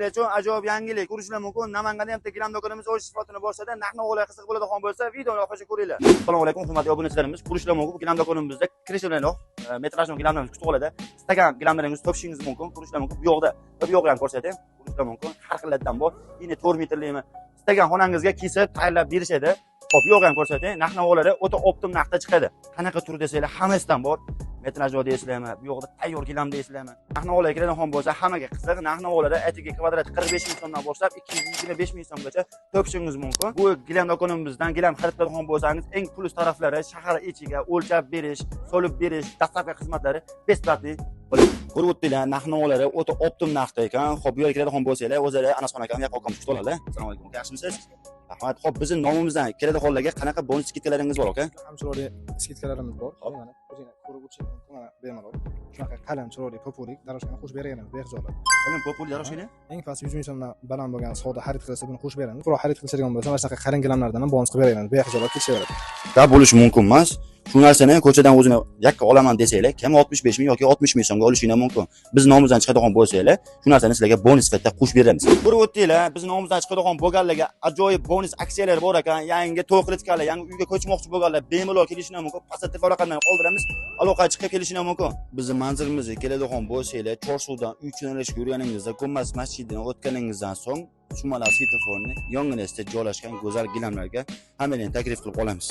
Lekin ajoyib yangilik ko'rishlar mumkin. Namanganda ham gilam do'konimiz o'z sifatini boshladi. Narx-navolar qiziq bo'ladigan bo'lsa, videoni oxirigacha ko'ringlar. Assalomu alaykum, hurmatli obunachilarimiz. Ko'rishlar mumkin gilam do'konimizda kirish bilan metrajli gilamlarimiz kutib oladi. Istagan gilamlaringizni topishingiz mumkin. Ko'rishlar mumkin. Bu yoqda bir yo'q ham ko'rsatayim. Ko'rishlar mumkin. Har xillardan bor. Yine 4 metrlimi istagan xonangizga kesib, tayyorlab berishadi. Hop, yo'q ham ko'rsatayim. Narx-navolari o'ta optim narxda chiqadi. Qanaqa tur desanglar, hammasidan bor. Metrajli deysizlarmi? Bu yoqda tayyor gilam deysizlarmi? Narx-navolar kiradigan bo'lsa, hammaga qiziq. Narx-navolarda atiga kvadrat 45 ming so'mdan boshlab 225 ming so'mgacha topishingiz mumkin. Bu gilam do'konimizdan gilam xarid qiladigan bo'lsangiz, eng pulus taraflari shahar ichiga o'lchab berish, solib berish, dastlabki xizmatlari besplatli. Ko'rib o'tdinglar, narx-navolari o'ta optim narxda ekan. Xo'p, bu yerga kiradigan bo'lsanglar, o'zlari Anasxon akam yaqqol kutib oladi. Assalomu alaykum. Yaxshimisiz? Rahmat. Xo'p, bizning nomimizdan keladiganlarga qanaqa bonus skidkalaringiz bor, aka? Ham chiroyli skidkalarimiz bor. Mana o'zinglar ko'rib o'tishingiz mumkin. Mana bemalol. Shunaqa qalin, chiroyli, populik daroshkani qo'shib berganmiz behijolat. Qalin populik daroshkani? Eng past 100 ming so'mdan baland bo'lgan soda xarid qilsa, buni qo'shib beramiz. Biroq xarid qilishadigan bo'lsa, mana shunaqa qalin gilamlardan ham bonus qilib beramiz. Behijolat kelishaveradi. Da bo'lish mumkin emas. Shu narsani ko'chadan o'zini yakka olaman desanglar, kam 65 ming yoki 60 ming so'mga olishinglar mumkin. Biz nomimizdan chiqadigan bo'lsanglar, shu narsani sizlarga bonus sifatida qo'shib beramiz. Ko'rib o'tdinglar, biz nomimizdan chiqadigan bo'lganlarga ajoyib bonus aksiyalar bor ekan. Yangi to'qritkalar, yangi uyga ko'chmoqchi bo'lganlar bemalol kelishinglar mumkin. Pastda telefon raqamini qoldiramiz. Aloqaga chiqib kelishinglar mumkin. Bizning manzilimizga keladigan bo'lsanglar, Chorsuvdan 3 yo'nalishga yurganingizda, Gumbaz masjididan o'tganingizdan so'ng Shumala svetoforni yonginasida joylashgan go'zal gilamlarga hammalarni taklif qilib olamiz.